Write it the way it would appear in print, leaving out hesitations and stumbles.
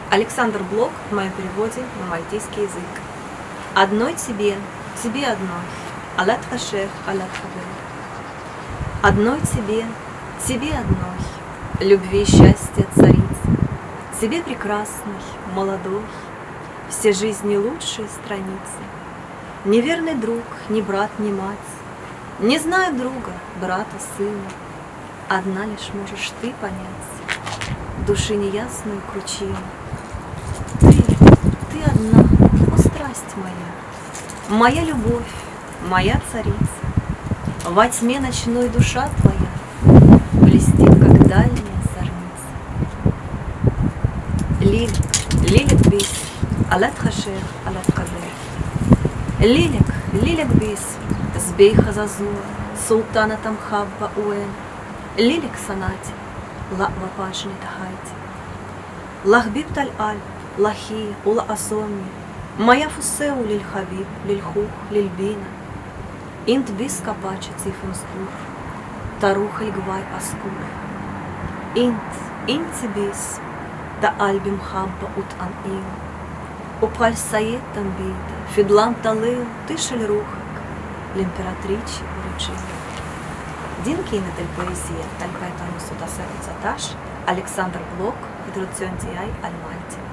Александр Блок в моем переводе на мальтийский язык. Одной тебе, тебе одной, алят хашех, алят хавер. Одной тебе, тебе одной, любви и счастья царица. Тебе прекрасный, молодой, все жизни лучшие страницы. Неверный друг, ни брат, ни мать, не знаю друга, брата, сына. Одна лишь можешь ты понять души неясную кручину. Ты одна, о страсть моя, моя любовь, моя царица. Во тьме ночной душа твоя блестит, как дальняя зорница. Лилик бис, алят хашер, алят кавер. Лилик бис, збей хазазуа, султана тамхабба уэн. Лилик санати, ла вапашни тахайти. Лахбиб таль-аль, лахи, ула асоми. Моя фусеу лиль хабиб, лиль хух, лиль бина. Инт бис капачи цифун скур, тарух гвай аскур. Инт бис, да альбим хабба ут ан ил. Упаль саед тамбита, фидлам талыл, тышель рухак, l'impeратричи уручила. Динкина дель поэзия, таль поэтому суда савица таш, Александр Блок, Traduzione al Malti.